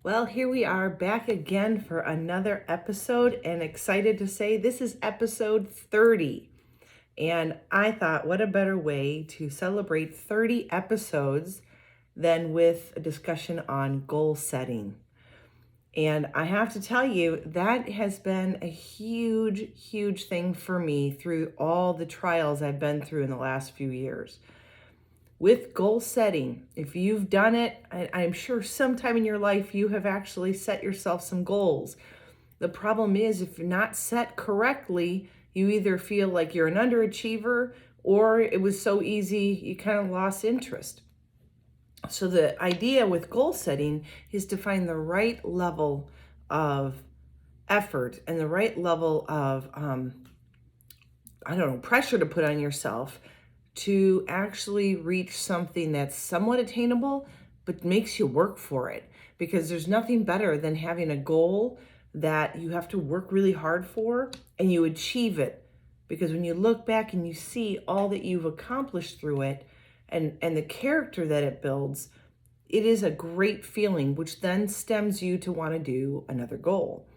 Well, here we are back again for another episode, and excited to say this is episode 30. And I thought, what a better way to celebrate 30 episodes than with a discussion on goal setting. And I have to tell you, that has been a huge thing for me through all the trials I've been through in the last few years. With goal setting, if you've done it, I'm sure sometime in your life you have actually set yourself some goals. The problem is, if you're not set correctly, you either feel like you're an underachiever or it was so easy you kind of lost interest. So the idea with goal setting is to find the right level of effort and the right level of pressure to put on yourself to actually reach something that's somewhat attainable, but makes you work for it. Because there's nothing better than having a goal that you have to work really hard for and you achieve it. Because when you look back and you see all that you've accomplished through it and the character that it builds, it is a great feeling, which then stems you to want to do another goal.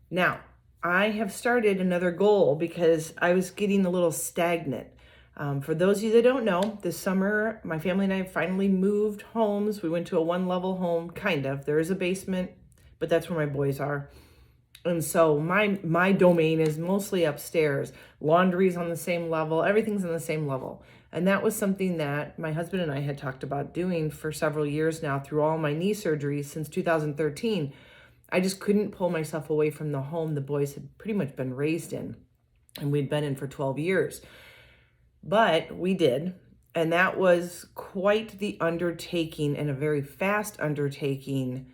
Now, I have started another goal because I was getting a little stagnant. For those of you that don't know, this summer, my family and I finally moved homes. We went to a one-level home, kind of. There is a basement, but that's where my boys are. And so my domain is mostly upstairs. Laundry's on the same level. Everything's on the same level. And that was something that my husband and I had talked about doing for several years now through all my knee surgeries since 2013. I just couldn't pull myself away from the home the boys had pretty much been raised in, and we'd been in for 12 years. But we did, and that was quite the undertaking, and a very fast undertaking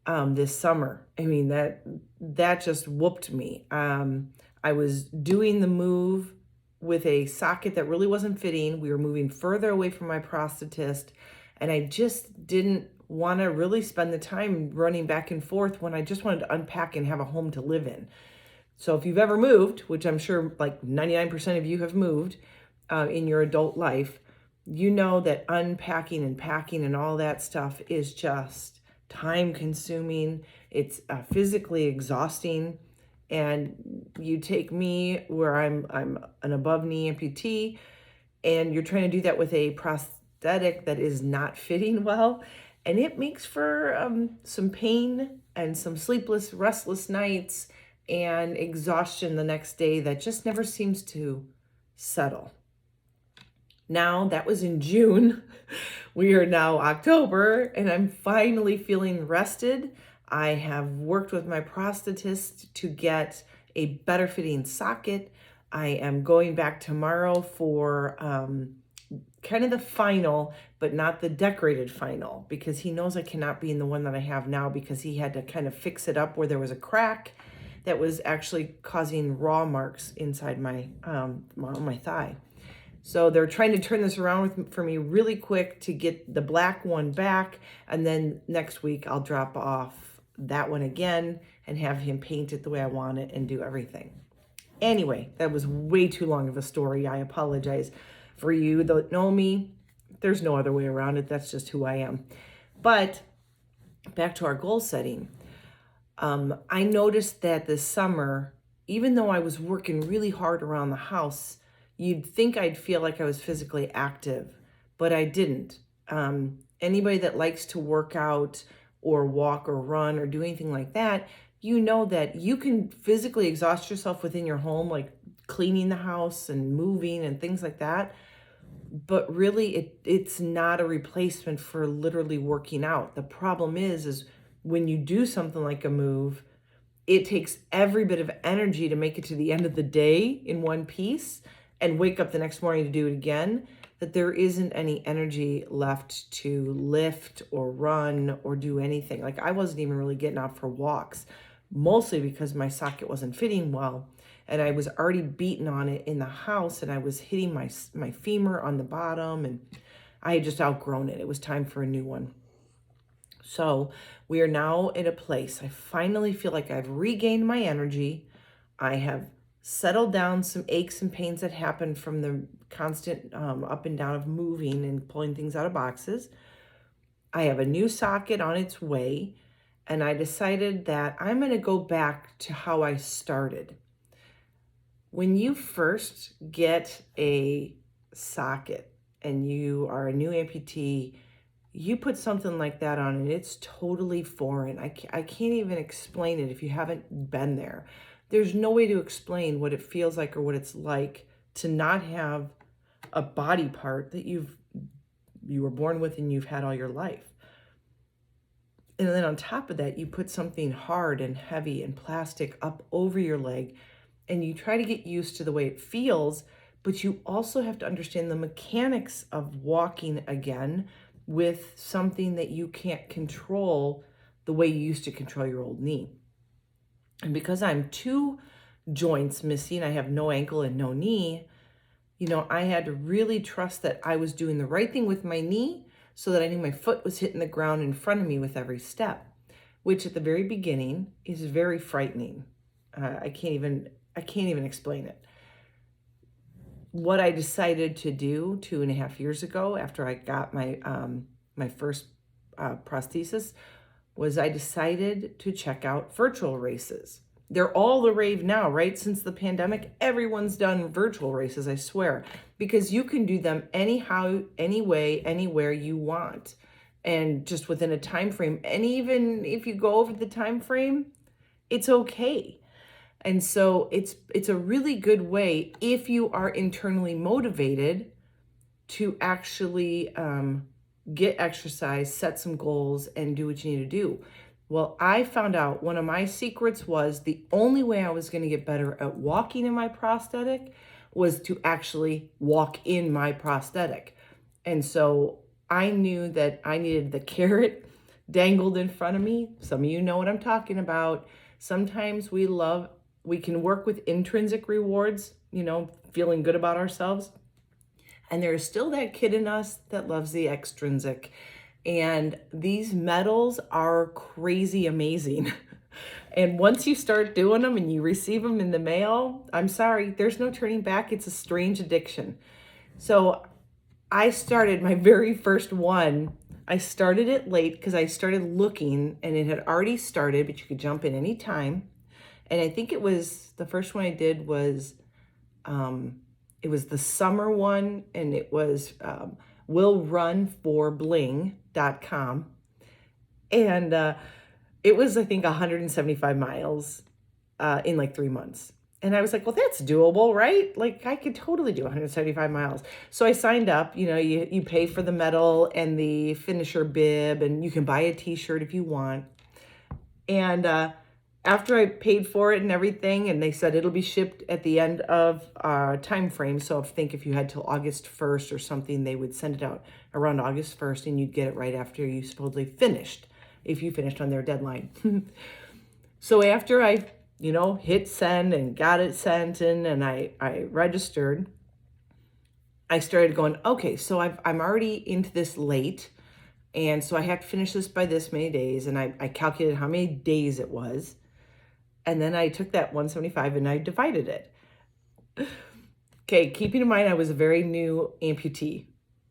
this summer. I mean, that just whooped me. I was doing the move with a socket that really wasn't fitting. We were moving further away from my prosthetist, and I just didn't want to really spend the time running back and forth when I just wanted to unpack and have a home to live in. So if you've ever moved, which I'm sure like 99% of you have moved in your adult life, you know that unpacking and packing and all that stuff is just time consuming. It's physically exhausting. And you take me where I'm an above knee amputee, and you're trying to do that with a prosthetic that is not fitting well. And it makes for some pain and some sleepless, restless nights and exhaustion the next day that just never seems to settle. Now, that was in June. We are now October, and I'm finally feeling rested. I have worked with my prosthetist to get a better fitting socket. I am going back tomorrow for kind of the final, but not the decorated final, because he knows I cannot be in the one that I have now because he had to kind of fix it up where there was a crack that was actually causing raw marks inside my thigh. So they're trying to turn this around for me really quick to get the black one back. And then next week I'll drop off that one again and have him paint it the way I want it and do everything. Anyway, that was way too long of a story. I apologize. For you that know me, there's no other way around it. That's just who I am. But back to our goal setting. I noticed that this summer, even though I was working really hard around the house, you'd think I'd feel like I was physically active, but I didn't. Anybody that likes to work out or walk or run or do anything like that, you know that you can physically exhaust yourself within your home, like cleaning the house and moving and things like that. But really, it's not a replacement for literally working out. The problem is when you do something like a move, it takes every bit of energy to make it to the end of the day in one piece and wake up the next morning to do it again, that there isn't any energy left to lift or run or do anything. Like, I wasn't even really getting out for walks, mostly because my socket wasn't fitting well. And I was already beaten on it in the house, and I was hitting my femur on the bottom, and I had just outgrown it. It was time for a new one. So we are now in a place. I finally feel like I've regained my energy. I have settled down some aches and pains that happen from the constant up and down of moving and pulling things out of boxes. I have a new socket on its way. and I decided that I'm going to go back to how I started. When you first get a socket and you are a new amputee, you put something like that on and it's totally foreign. I can't even explain it if you haven't been there. There's no way to explain what it feels like or what it's like to not have a body part that you were born with and you've had all your life. And then on top of that, you put something hard and heavy and plastic up over your leg, and you try to get used to the way it feels, but you also have to understand the mechanics of walking again with something that you can't control the way you used to control your old knee. And because I'm 2 joints missing, I have no ankle and no knee, I had to really trust that I was doing the right thing with my knee so that I knew my foot was hitting the ground in front of me with every step, which at the very beginning is very frightening. I can't even explain it. What I decided to do 2.5 years ago after I got my my first prosthesis was I decided to check out virtual races. They're all the rave now, right? Since the pandemic, everyone's done virtual races, I swear, because you can do them anyhow, any way, anywhere you want, and just within a time frame. And even if you go over the time frame, it's okay. And so it's a really good way if you are internally motivated to actually get exercise, set some goals, and do what you need to do. Well, I found out one of my secrets was the only way I was going to get better at walking in my prosthetic was to actually walk in my prosthetic. And so I knew that I needed the carrot dangled in front of me. Some of you know what I'm talking about. Sometimes we can work with intrinsic rewards, feeling good about ourselves. And there is still that kid in us that loves the extrinsic. And these medals are crazy amazing. And once you start doing them and you receive them in the mail, I'm sorry, there's no turning back. It's a strange addiction. So I started my very first one. I started it late because I started looking and it had already started, but you could jump in any time. And I think the first one I did was, it was the summer one, and it was willrunforbling.com. And it was, I think, 175 miles in like 3 months. And I was like, well, that's doable, right? Like I could totally do 175 miles. So I signed up, you pay for the medal and the finisher bib, and you can buy a t-shirt if you want. And after I paid for it and everything, and they said it'll be shipped at the end of time frame. So if you had till August 1st or something, they would send it out around August 1st, and you'd get it right after you supposedly finished, if you finished on their deadline. So after I, hit send and got it sent in, and I registered, I started going, okay, so I'm already into this late, and so I have to finish this by this many days, and I calculated how many days it was. And then I took that 175 and I divided it. Okay, keeping in mind I was a very new amputee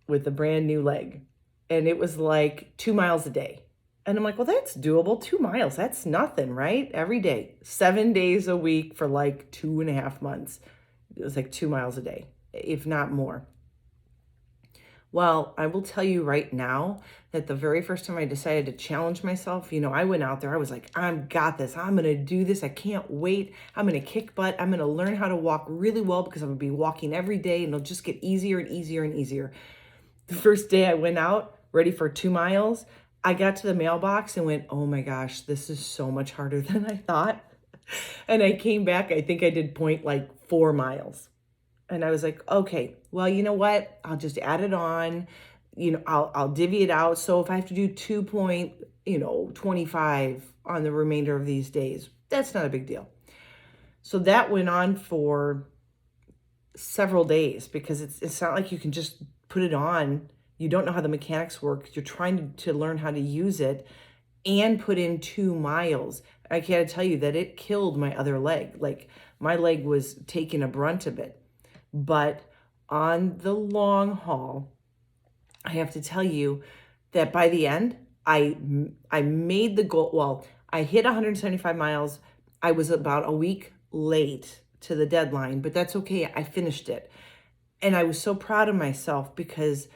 with a brand new leg. And it was like 2 miles a day. And I'm like, well, that's doable. 2 miles, that's nothing, right? Every day, 7 days a week for like 2.5 months. It was like 2 miles a day, if not more. Well, I will tell you right now that the very first time I decided to challenge myself, I went out there, I was like, I've got this. I'm going to do this. I can't wait. I'm going to kick butt. I'm going to learn how to walk really well because I'm going to be walking every day, and it'll just get easier and easier and easier. The first day I went out, ready for 2 miles, I got to the mailbox and went, oh my gosh, this is so much harder than I thought. And I came back, I think I did 4 miles. And I was like, okay, well, you know what? I'll just add it on. I'll divvy it out. So if I have to do 2.25 on the remainder of these days, that's not a big deal. So that went on for several days because it's not like you can just put it on. You don't know how the mechanics work. You're trying to learn how to use it and put in 2 miles. I can't tell you that it killed my other leg. Like my leg was taking a brunt of it. But on the long haul, I have to tell you that by the end, I made the goal. Well, I hit 175 miles. I was about a week late to the deadline, but that's okay. I finished it. And I was so proud of myself because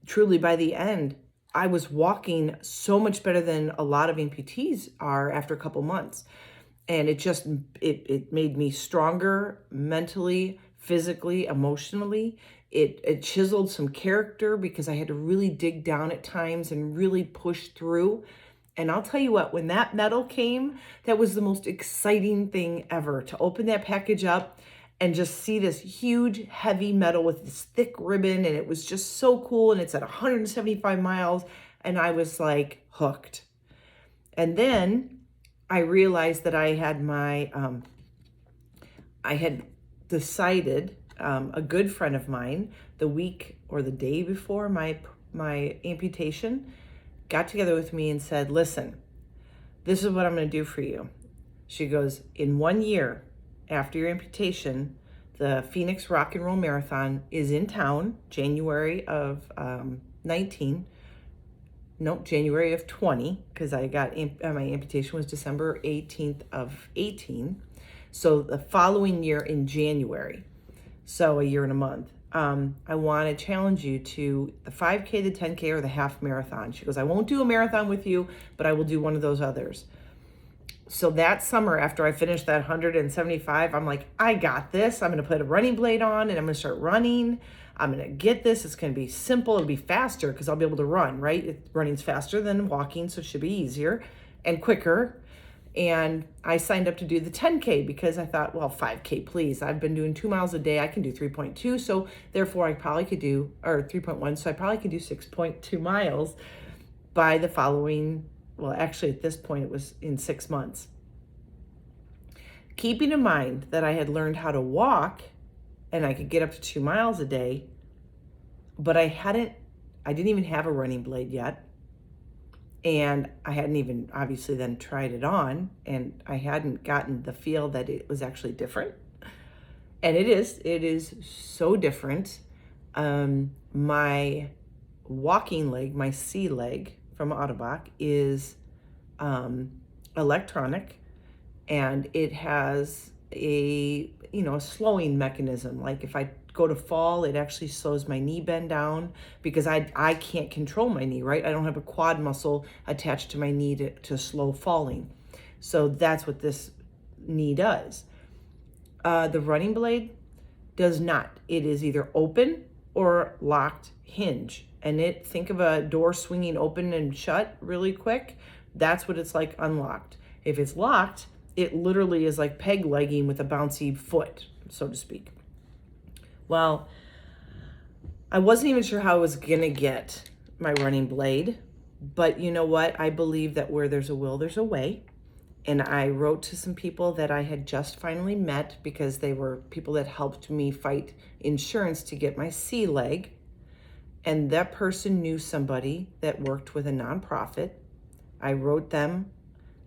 truly by the end, I was walking so much better than a lot of amputees are after a couple months. And it made me stronger mentally, physically, emotionally. It chiseled some character because I had to really dig down at times and really push through. And I'll tell you what, when that medal came, that was the most exciting thing ever, to open that package up and just see this huge, heavy medal with this thick ribbon. And it was just so cool. And it's at 175 miles. And I was like hooked. And then I realized that I had I had decided, a good friend of mine, the week or the day before my amputation, got together with me and said, listen, this is what I'm going to do for you. She goes, in 1 year after your amputation, the Phoenix Rock and Roll Marathon is in town, January of 20, because I got my amputation was December 18th of 18. So the following year in January, so a year and a month, I want to challenge you to the 5K, the 10K, or the half marathon. She goes, I won't do a marathon with you, but I will do one of those others. So that summer, after I finished that 175, I'm like, I got this. I'm going to put a running blade on and I'm going to start running. I'm going to get this. It's going to be simple. It'll be faster because I'll be able to run, right? Running's faster than walking, so it should be easier and quicker. And I signed up to do the 10K because I thought, well, 5K, please. I've been doing 2 miles a day. I can do 3.2. So therefore I probably could do, or 3.1. So I probably could do 6.2 miles by the following, well, actually at this point it was in 6 months. Keeping in mind that I had learned how to walk and I could get up to 2 miles a day, but I didn't even have a running blade yet. And I hadn't even obviously then tried it on, and I hadn't gotten the feel that it was actually different. And it is so different. My walking leg, my C leg from Ottobock is electronic, and it has a slowing mechanism. Like if I go to fall, it actually slows my knee bend down because I can't control my knee, right? I don't have a quad muscle attached to my knee to slow falling. So that's what this knee does. The running blade does not. It is either open or locked hinge. And think of a door swinging open and shut really quick. That's what it's like unlocked. If it's locked, it literally is like peg legging with a bouncy foot, so to speak. Well, I wasn't even sure how I was going to get my running blade, but you know what? I believe that where there's a will, there's a way. And I wrote to some people that I had just finally met because they were people that helped me fight insurance to get my C leg. And that person knew somebody that worked with a nonprofit. I wrote them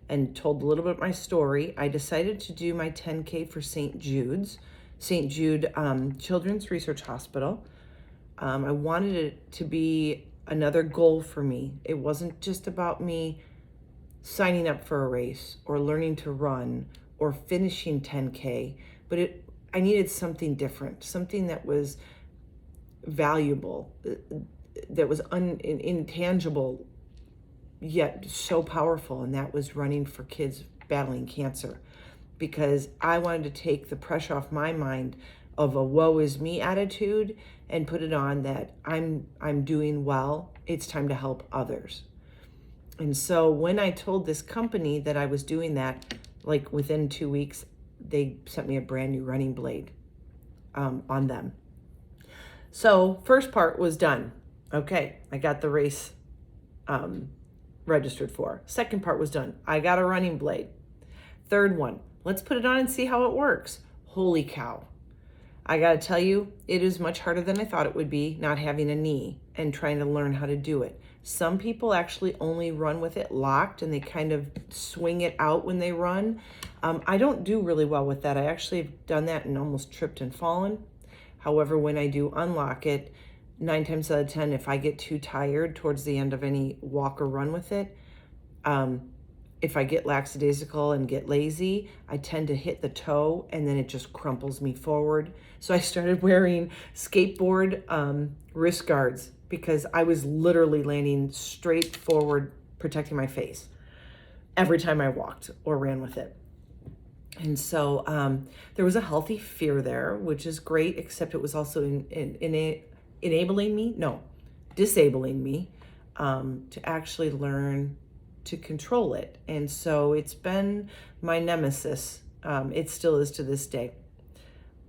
and told a little bit of my story. I decided to do my 10K for St. Jude Children's Research Hospital. I wanted it to be another goal for me. It wasn't just about me signing up for a race or learning to run or finishing 10K, but I needed something different, something that was valuable, that was intangible, yet so powerful, and that was running for kids battling cancer. Because I wanted to take the pressure off my mind of a woe is me attitude and put it on that I'm doing well. It's time to help others. And so when I told this company that I was doing that, like within 2 weeks, they sent me a brand new running blade on them. So first part was done. Okay, I got the race registered for. Second part was done. I got a running blade. Third one, let's put it on and see how it works. Holy cow. I got to tell you, it is much harder than I thought it would be not having a knee and trying to learn how to do it. Some people actually only run with it locked and they kind of swing it out when they run. I don't do really well with that. I actually have done that and almost tripped and fallen. However, when I do unlock it, 9 times out of 10, if I get too tired towards the end of any walk or run with it, if I get lackadaisical and get lazy, I tend to hit the toe and then it just crumples me forward. So I started wearing skateboard wrist guards because I was literally landing straight forward, protecting my face every time I walked or ran with it. And so there was a healthy fear there, which is great, except it was also disabling me to actually learn to control it. And so it's been my nemesis. It still is to this day.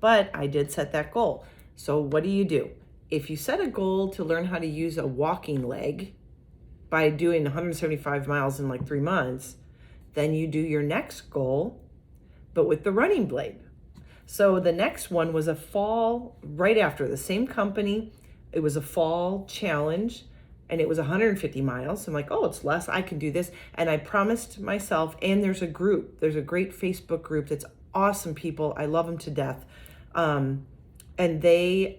But I did set that goal. So what do? If you set a goal to learn how to use a walking leg by doing 175 miles in like 3 months, then you do your next goal, but with the running blade. So the next one was a fall, right after, the same company. It was a fall challenge and it was 150 miles. I'm like, oh, it's less, I can do this. And I promised myself, and there's a great Facebook group that's awesome people. I love them to death. And they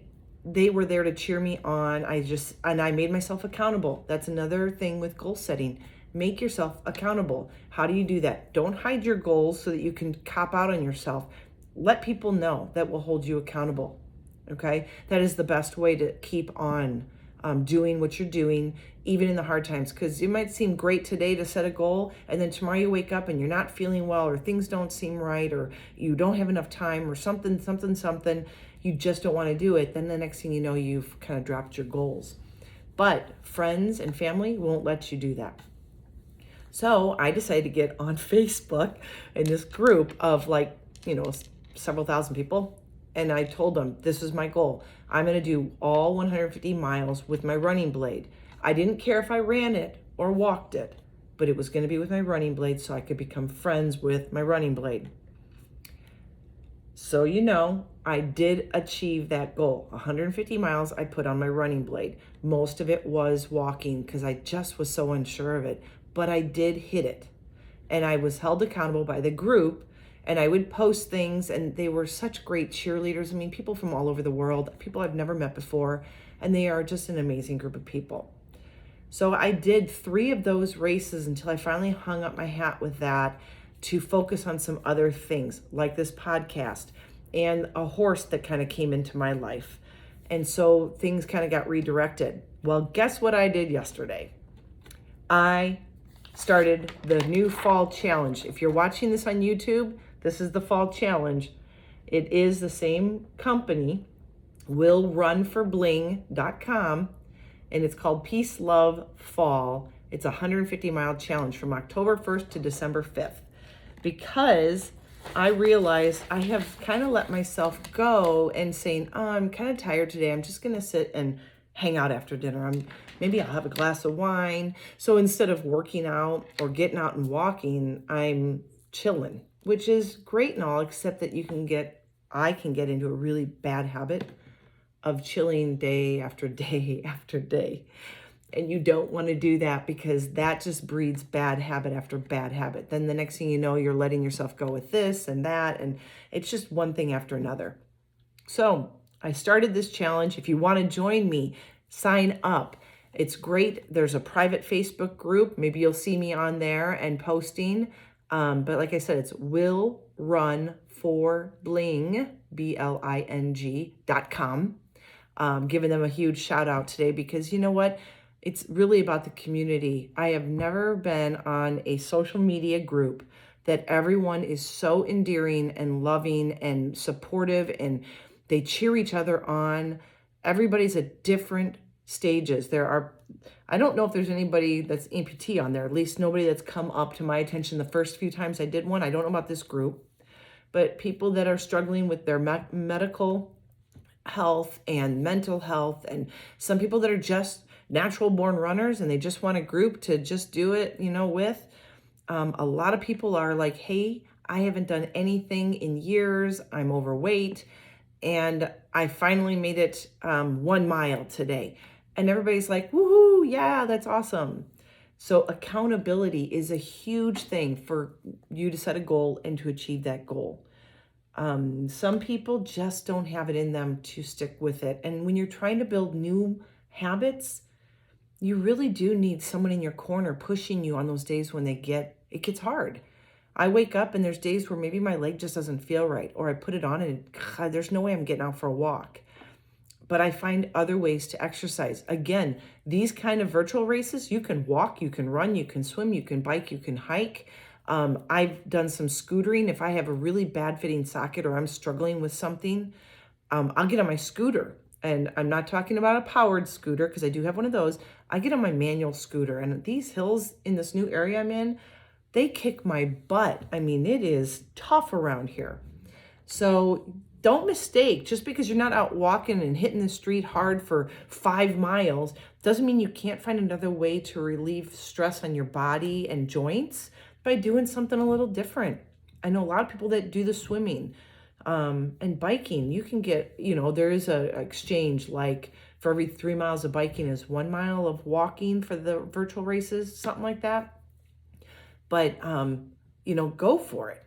were there to cheer me on. I made myself accountable. That's another thing with goal setting. Make yourself accountable. How do you do that? Don't hide your goals so that you can cop out on yourself. Let people know. That will hold you accountable. Okay? That is the best way to keep on doing what you're doing, even in the hard times. Because it might seem great today to set a goal, and then tomorrow you wake up and you're not feeling well, or things don't seem right, or you don't have enough time, or something. You just don't want to do it. Then the next thing you know, you've kind of dropped your goals. But friends and family won't let you do that. So I decided to get on Facebook in this group of several thousand people. And I told them, this is my goal. I'm going to do all 150 miles with my running blade. I didn't care if I ran it or walked it, but it was going to be with my running blade so I could become friends with my running blade. So, I did achieve that goal. 150 miles I put on my running blade. Most of it was walking because I just was so unsure of it. But I did hit it. And I was held accountable by the group, and I would post things, and they were such great cheerleaders. I mean, people from all over the world, people I've never met before, and they are just an amazing group of people. So I did 3 of those races until I finally hung up my hat with that to focus on some other things, like this podcast and a horse that kind of came into my life. And so things kind of got redirected. Well, guess what I did yesterday? I started the new fall challenge. If you're watching this on YouTube, this is the fall challenge. It is the same company, willrunforbling.com, and it's called Peace, Love, Fall. It's a 150-mile challenge from October 1st to December 5th. Because I realized I have kind of let myself go and saying, oh, I'm kind of tired today. I'm just going to sit and hang out after dinner. Maybe I'll have a glass of wine. So instead of working out or getting out and walking, I'm chilling, which is great and all, except that I can get into a really bad habit of chilling day after day after day. And you don't want to do that because that just breeds bad habit after bad habit. Then the next thing you know, you're letting yourself go with this and that, and it's just one thing after another. So I started this challenge. If you want to join me, sign up. It's great. There's a private Facebook group. Maybe you'll see me on there and posting. But like I said, it's willrunforbling, BLING.com. Giving them a huge shout out today because you know what? It's really about the community. I have never been on a social media group that everyone is so endearing and loving and supportive, and they cheer each other on. Everybody's at different stages. I don't know if there's anybody that's amputee on there, at least nobody that's come up to my attention the first few times I did one. I don't know about this group, but people that are struggling with their medical health and mental health, and some people that are just natural born runners and they just want a group to just do it, with. A lot of people are like, hey, I haven't done anything in years. I'm overweight. And I finally made it 1 mile today. And everybody's like, woohoo, yeah, that's awesome. So accountability is a huge thing for you to set a goal and to achieve that goal. Some people just don't have it in them to stick with it. And when you're trying to build new habits, you really do need someone in your corner pushing you on those days when they get it gets hard. I wake up and there's days where maybe my leg just doesn't feel right, or I put it on and God, there's no way I'm getting out for a walk. But I find other ways to exercise. Again, these kind of virtual races, you can walk, you can run, you can swim, you can bike, you can hike. I've done some scootering. If I have a really bad fitting socket or I'm struggling with something, I'll get on my scooter. And I'm not talking about a powered scooter because I do have one of those. I get on my manual scooter, and these hills in this new area I'm in, they kick my butt. I mean, it is tough around here. So don't mistake, just because you're not out walking and hitting the street hard for 5 miles doesn't mean you can't find another way to relieve stress on your body and joints by doing something a little different. I know a lot of people that do the swimming and biking. You can get, there is a exchange, like for every 3 miles of biking is 1 mile of walking for the virtual races, something like that. But, go for it.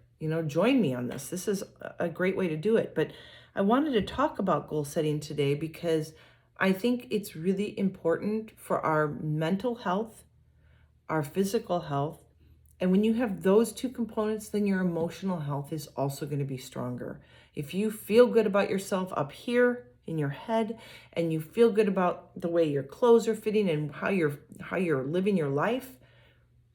Join me on this. This is a great way to do it. But I wanted to talk about goal setting today because I think it's really important for our mental health, our physical health. And when you have those two components, then your emotional health is also going to be stronger. If you feel good about yourself up here in your head, and you feel good about the way your clothes are fitting and how you're living your life,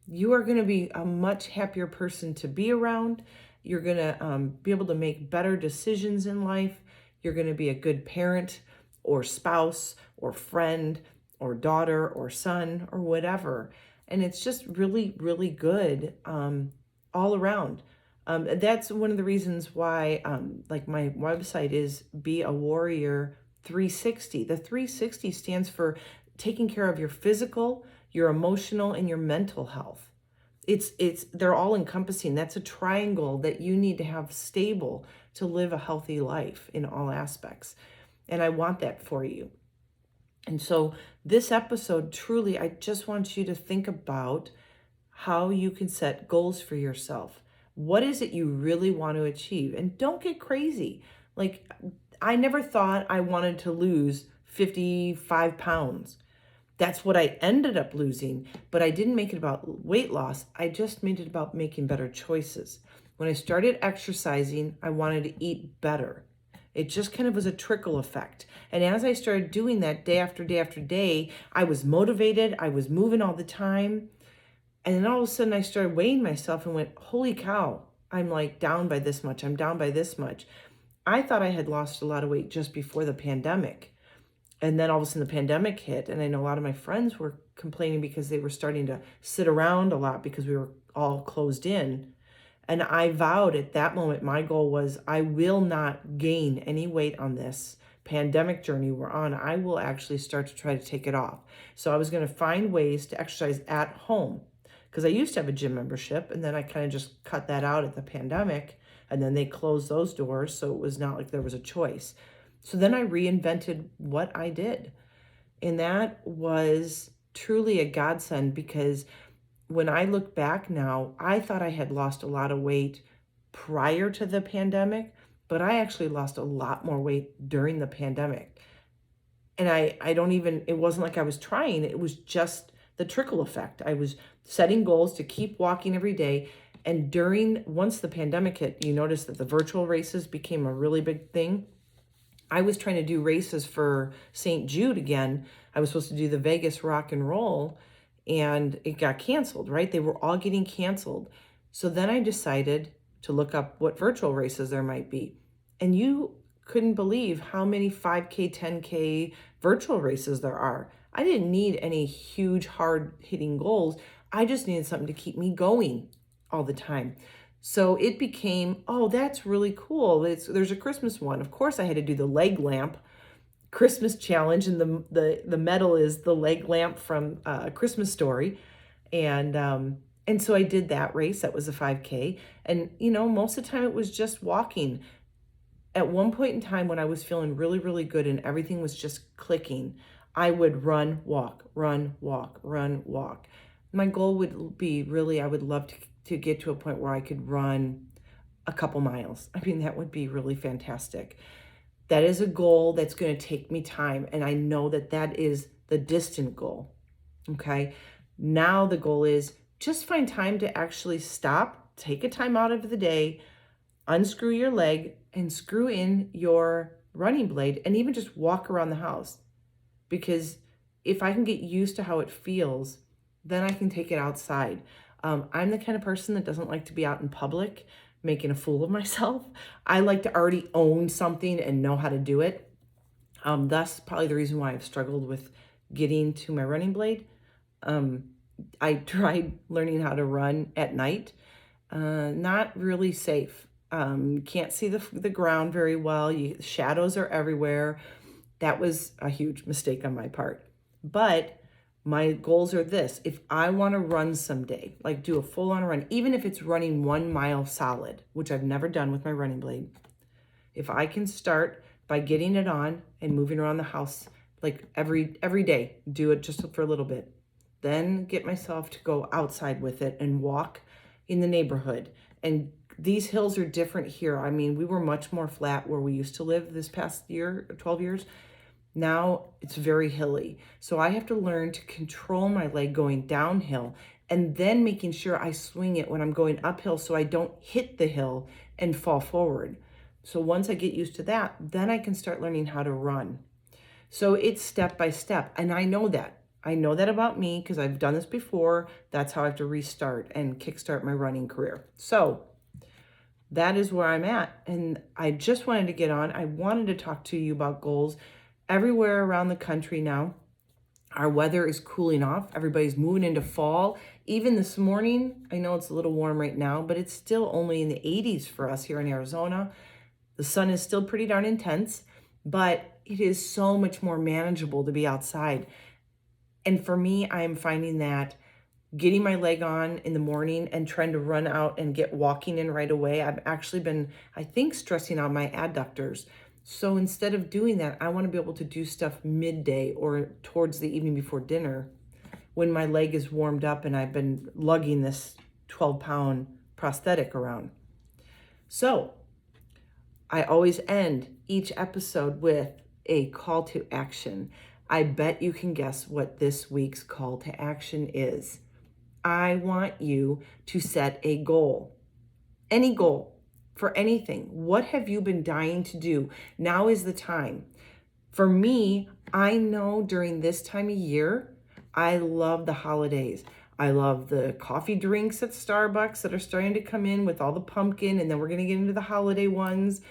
you are going to be a much happier person to be around. You're going to be able to make better decisions in life. You're going to be a good parent or spouse or friend or daughter or son or whatever. And it's just really, really good all around. That's one of the reasons why like my website is Be a Warrior 360. The 360 stands for taking care of your physical, your emotional, and your mental health. They're all encompassing. That's a triangle that you need to have stable to live a healthy life in all aspects. And I want that for you. And so this episode, truly, I just want you to think about how you can set goals for yourself. What is it you really want to achieve? And don't get crazy. Like, I never thought I wanted to lose 55 pounds. That's what I ended up losing, but I didn't make it about weight loss. I just made it about making better choices. When I started exercising, I wanted to eat better. It just kind of was a trickle effect. And as I started doing that day after day after day, I was motivated. I was moving all the time. And then all of a sudden I started weighing myself and went, holy cow, I'm like down by this much. I'm down by this much. I thought I had lost a lot of weight just before the pandemic. And then all of a sudden the pandemic hit, and I know a lot of my friends were complaining because they were starting to sit around a lot because we were all closed in. And I vowed at that moment, my goal was, I will not gain any weight on this pandemic journey we're on. I will actually start to try to take it off. So I was going to find ways to exercise at home, because I used to have a gym membership, and then I kind of just cut that out at the pandemic, and then they closed those doors. So it was not like there was a choice. So then I reinvented what I did. And that was truly a godsend, because when I look back now, I thought I had lost a lot of weight prior to the pandemic, but I actually lost a lot more weight during the pandemic. And it wasn't like I was trying, it was just the trickle effect. I was setting goals to keep walking every day. And once the pandemic hit, you notice that the virtual races became a really big thing. I was trying to do races for St. Jude again. I was supposed to do the Vegas rock and roll, and it got canceled, right? They were all getting canceled. So then I decided to look up what virtual races there might be. And you couldn't believe how many 5K, 10K virtual races there are. I didn't need any huge, hard-hitting goals. I just needed something to keep me going all the time. So it became, oh, that's really cool. There's a Christmas one. Of course, I had to do the leg lamp Christmas challenge, and the medal is the leg lamp from A Christmas Story. And so I did that race. That was a 5K. And, most of the time it was just walking. At one point in time when I was feeling really, really good and everything was just clicking, I would run, walk, run, walk, run, walk. My goal would be really, I would love to get to a point where I could run a couple miles. I mean, that would be really fantastic. That is a goal that's going to take me time. And I know that is the distant goal. Okay. Now the goal is just find time to actually stop, take a time out of the day, unscrew your leg and screw in your running blade and even just walk around the house. Because if I can get used to how it feels, then I can take it outside. I'm the kind of person that doesn't like to be out in public making a fool of myself. I like to already own something and know how to do it. That's probably the reason why I've struggled with getting to my running blade. I tried learning how to run at night. Not really safe. Can't see the ground very well. Shadows are everywhere. That was a huge mistake on my part. But my goals are this. If I want to run someday, like do a full-on run, even if it's running 1 mile solid, which I've never done with my running blade, if I can start by getting it on and moving around the house like every day, do it just for a little bit, then get myself to go outside with it and walk in the neighborhood. And these hills are different here. I mean, we were much more flat where we used to live this past year, 12 years. Now it's very hilly. So I have to learn to control my leg going downhill and then making sure I swing it when I'm going uphill so I don't hit the hill and fall forward. So once I get used to that, then I can start learning how to run. So it's step by step. And I know that. I know that about me because I've done this before. That's how I have to restart and kickstart my running career. So that is where I'm at. And I just wanted to get on. I wanted to talk to you about goals. Everywhere around the country now, our weather is cooling off. Everybody's moving into fall. Even this morning, I know it's a little warm right now, but it's still only in the 80s for us here in Arizona. The sun is still pretty darn intense, but it is so much more manageable to be outside. And for me, I'm finding that getting my leg on in the morning and trying to run out and get walking in right away, I've actually been, I think, stressing out my adductors. So instead of doing that, I want to be able to do stuff midday or towards the evening before dinner when my leg is warmed up and I've been lugging this 12-pound prosthetic around. So I always end each episode with a call to action. I bet you can guess what this week's call to action is. I want you to set a goal, any goal. For anything. What have you been dying to do? Now is the time. For me, I know during this time of year, I love the holidays. I love the coffee drinks at Starbucks that are starting to come in with all the pumpkin, and then we're going to get into the holiday ones.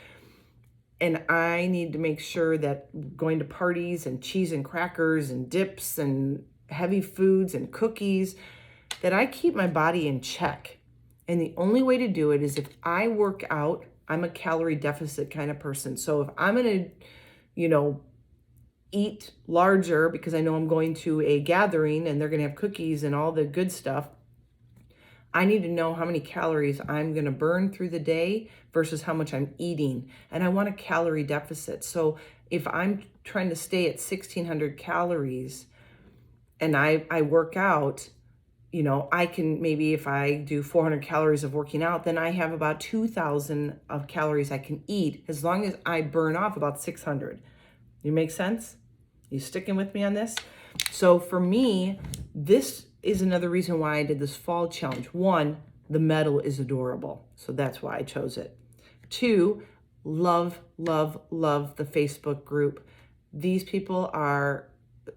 And I need to make sure that going to parties and cheese and crackers and dips and heavy foods and cookies, that I keep my body in check. And the only way to do it is if I work out. I'm a calorie deficit kind of person. So if I'm going to, eat larger because I know I'm going to a gathering and they're going to have cookies and all the good stuff, I need to know how many calories I'm going to burn through the day versus how much I'm eating. And I want a calorie deficit. So if I'm trying to stay at 1,600 calories and I work out, I can maybe, if I do 400 calories of working out, then I have about 2,000 of calories I can eat as long as I burn off about 600. You make sense? You sticking with me on this? So for me, this is another reason why I did this fall challenge. 1, the medal is adorable. So that's why I chose it. 2, love, love, love the Facebook group. These people are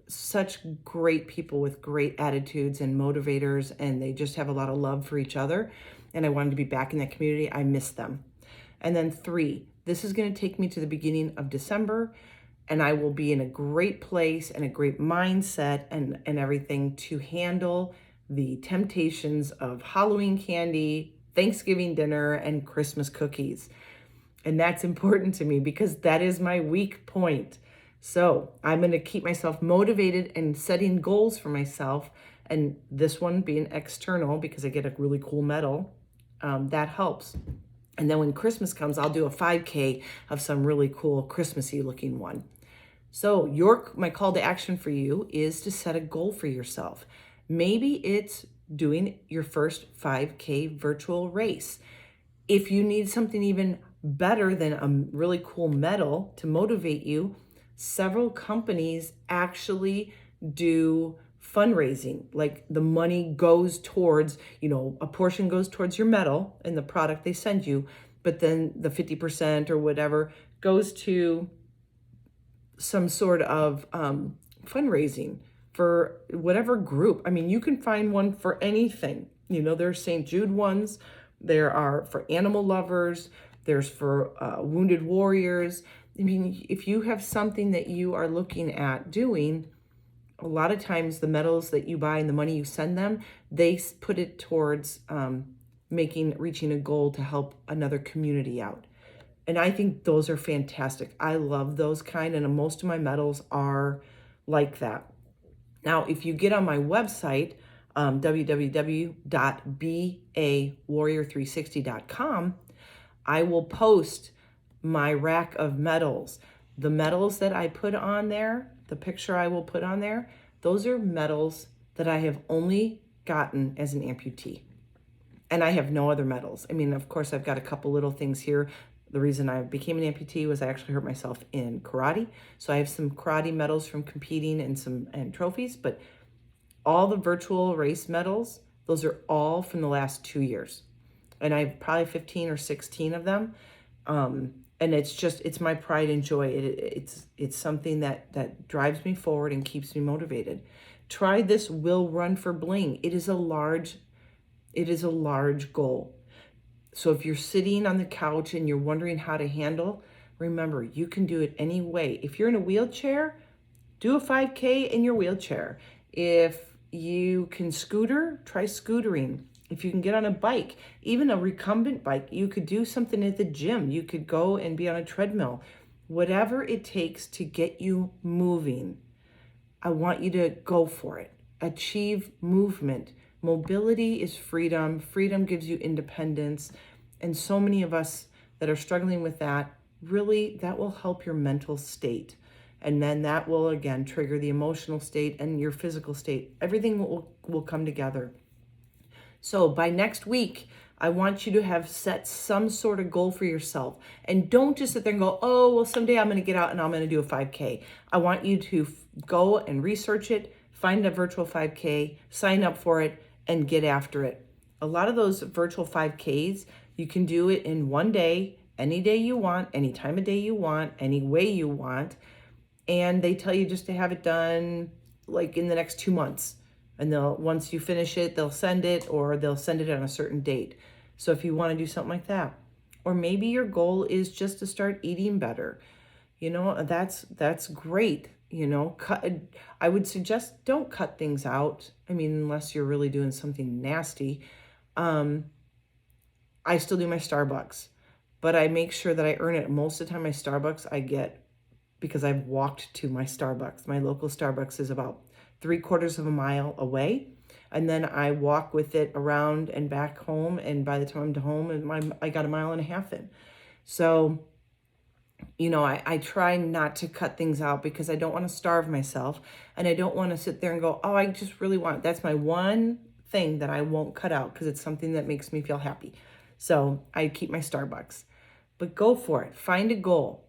such great people with great attitudes and motivators, and they just have a lot of love for each other. And I wanted to be back in that community. I miss them. And then 3, this is going to take me to the beginning of December, and I will be in a great place and a great mindset and everything to handle the temptations of Halloween candy, Thanksgiving dinner, and Christmas cookies. And that's important to me because that is my weak point. So I'm going to keep myself motivated and setting goals for myself. And this one being external because I get a really cool medal, that helps. And then when Christmas comes, I'll do a 5K of some really cool Christmassy looking one. So my call to action for you is to set a goal for yourself. Maybe it's doing your first 5K virtual race. If you need something even better than a really cool medal to motivate you, several companies actually do fundraising, like the money goes towards, a portion goes towards your medal and the product they send you, but then the 50% or whatever goes to some sort of fundraising for whatever group. I mean, you can find one for anything. There's St. Jude ones, there are for animal lovers, there's for wounded warriors. I mean, if you have something that you are looking at doing, a lot of times the medals that you buy and the money you send them, they put it towards reaching a goal to help another community out. And I think those are fantastic. I love those kind, and most of my medals are like that. Now, if you get on my website, www.bawarrior360.com, I will post my rack of medals. The medals that I put on there, the picture I will put on there, those are medals that I have only gotten as an amputee. And I have no other medals. I mean, of course, I've got a couple little things here. The reason I became an amputee was I actually hurt myself in karate. So I have some karate medals from competing and trophies, but all the virtual race medals, those are all from the last 2 years. And I have probably 15 or 16 of them. And it's my pride and joy. It's something that drives me forward and keeps me motivated. Try this Will Run for Bling. It is a large goal. So if you're sitting on the couch and you're wondering how to handle, remember, you can do it any way. If you're in a wheelchair, do a 5K in your wheelchair. If you can scooter, try scootering. If you can get on a bike, even a recumbent bike, you could do something at the gym. You could go and be on a treadmill. Whatever it takes to get you moving, I want you to go for it. Achieve movement. Mobility is freedom. Freedom gives you independence. And so many of us that are struggling with that, really, that will help your mental state. And then that will, again, trigger the emotional state and your physical state. Everything will come together. So by next week, I want you to have set some sort of goal for yourself. And don't just sit there and go, oh, well, someday I'm going to get out and I'm going to do a 5K. I want you to go and research it, find a virtual 5K, sign up for it, and get after it. A lot of those virtual 5Ks, you can do it in one day, any day you want, any time of day you want, any way you want. And they tell you just to have it done like in the next 2 months. And once you finish it, they'll send it, or they'll send it on a certain date. So if you want to do something like that, or maybe your goal is just to start eating better, that's great. I would suggest don't cut things out. I mean, unless you're really doing something nasty. I still do my Starbucks, but I make sure that I earn it. Most of the time, my Starbucks I get because I've walked to my Starbucks. My local Starbucks is about 3/4 of a mile away. And then I walk with it around and back home. And by the time I'm to home, I got 1.5 miles in. So, I try not to cut things out because I don't want to starve myself. And I don't want to sit there and go, oh, I just really want, that's my one thing that I won't cut out because it's something that makes me feel happy. So I keep my Starbucks. But go for it. Find a goal.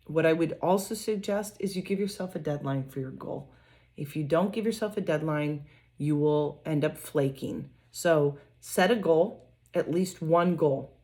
What I would also suggest is you give yourself a deadline for your goal. If you don't give yourself a deadline, you will end up flaking. So set a goal, at least one goal.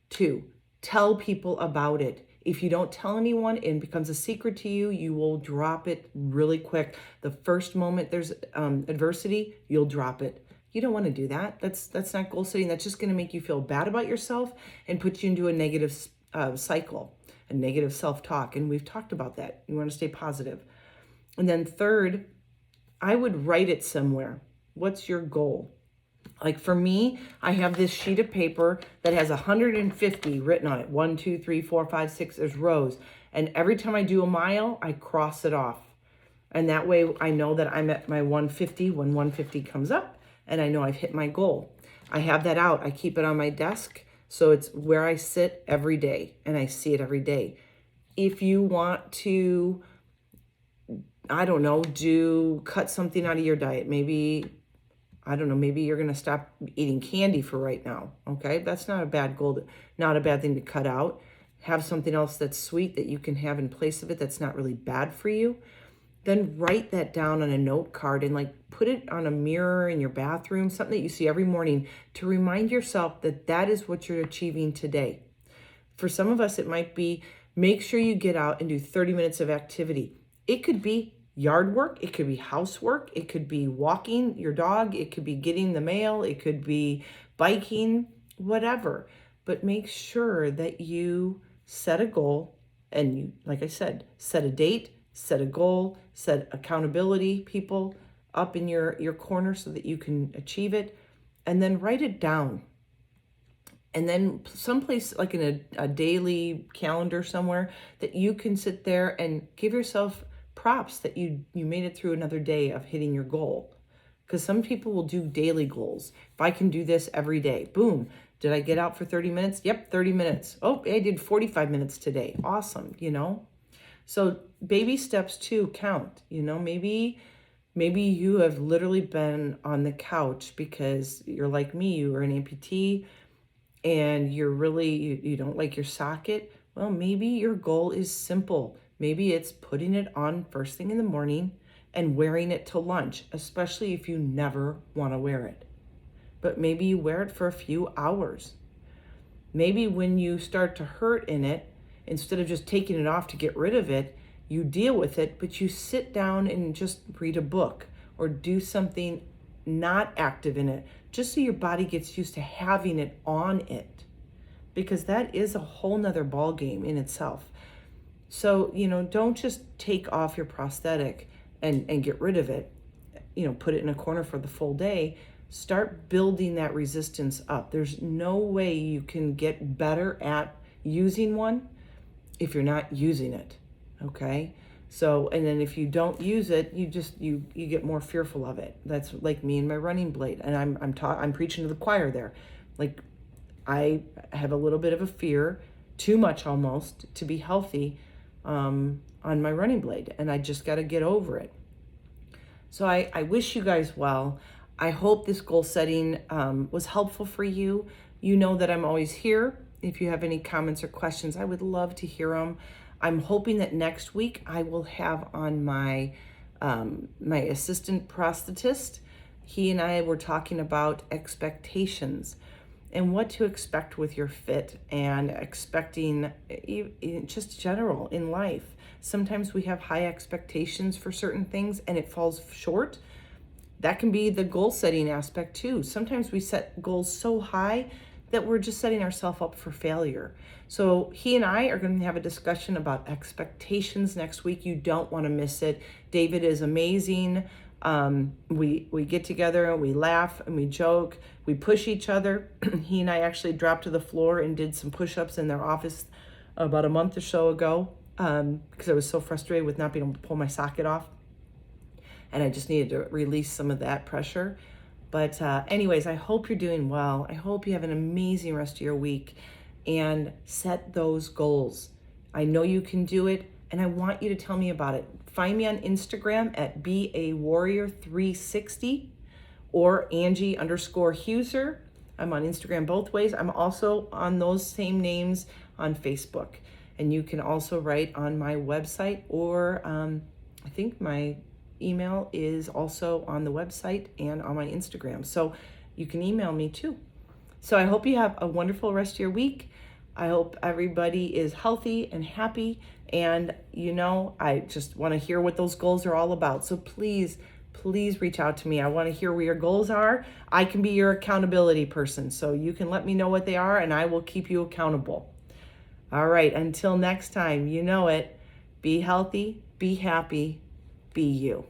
2, tell people about it. If you don't tell anyone and it becomes a secret to you, you will drop it really quick. The first moment there's adversity, you'll drop it. You don't want to do that. That's not goal setting. That's just going to make you feel bad about yourself and put you into a negative cycle, a negative self-talk. And we've talked about that. You want to stay positive. And then 3rd, I would write it somewhere. What's your goal? Like for me, I have this sheet of paper that has 150 written on it. 1, 2, 3, 4, 5, 6, there's rows. And every time I do a mile, I cross it off. And that way I know that I'm at my 150 when 150 comes up, and I know I've hit my goal. I have that out. I keep it on my desk. So it's where I sit every day, and I see it every day. If you want to, I don't know, cut something out of your diet, maybe you're going to stop eating candy for right now. Okay. That's not a bad goal, not a bad thing to cut out. Have something else that's sweet that you can have in place of it that's not really bad for you. then write that down on a note card and like put it on a mirror in your bathroom, something that you see every morning to remind yourself that that is what you're achieving today. For some of us, it might be make sure you get out and do 30 minutes of activity. It could be yard work, it could be housework, it could be walking your dog, it could be getting the mail, it could be biking, whatever. But make sure that you set a goal and you, like I said, set a date, set a goal, set accountability people up in your corner so that you can achieve it, and then write it down. And then someplace like in a daily calendar somewhere that you can sit there and give yourself props that you made it through another day of hitting your goal. Because some people will do daily goals. If I can do this every day, boom. Did I get out for 30 minutes? Yep, 30 minutes. Oh, I did 45 minutes today. Awesome, So baby steps too count, maybe you have literally been on the couch because you're like me, you were an amputee and you're really, you don't like your socket. Well, maybe your goal is simple. Maybe it's putting it on first thing in the morning and wearing it to lunch, especially if you never want to wear it. But maybe you wear it for a few hours. Maybe when you start to hurt in it, instead of just taking it off to get rid of it, you deal with it, but you sit down and just read a book or do something not active in it, just so your body gets used to having it on it, because that is a whole nother ball game in itself. So, don't just take off your prosthetic and get rid of it, put it in a corner for the full day. Start building that resistance up. There's no way you can get better at using one if you're not using it, okay? So, and then if you don't use it, you get more fearful of it. That's like me and my running blade. And I'm preaching to the choir there. Like, I have a little bit of a fear, too much almost, to be healthy on my running blade. And I just got to get over it. So I wish you guys well. I hope this goal setting was helpful for you. You know that I'm always here. If you have any comments or questions, I would love to hear them. I'm hoping that next week I will have on my assistant prosthetist. He and I were talking about expectations and what to expect with your fit and expecting just general in life. Sometimes we have high expectations for certain things and it falls short. That can be the goal setting aspect too. Sometimes we set goals so high that we're just setting ourselves up for failure. So he and I are going to have a discussion about expectations next week. You don't want to miss it. David is amazing. We get together and we laugh and we joke. We push each other. He and I actually dropped to the floor and did some push-ups in their office about a month or so ago because I was so frustrated with not being able to pull my socket off. And I just needed to release some of that pressure. But anyways, I hope you're doing well. I hope you have an amazing rest of your week and set those goals. I know you can do it, and I want you to tell me about it. Find me on Instagram at BeAWarrior360 or Angie_Huser. I'm on Instagram both ways. I'm also on those same names on Facebook. And you can also write on my website, or I think my email is also on the website and on my Instagram. So you can email me too. So I hope you have a wonderful rest of your week. I hope everybody is healthy and happy. And I just want to hear what those goals are all about. So please reach out to me. I want to hear where your goals are. I can be your accountability person. So you can let me know what they are and I will keep you accountable. All right. Until next time, you know it. Be healthy, be happy, be you.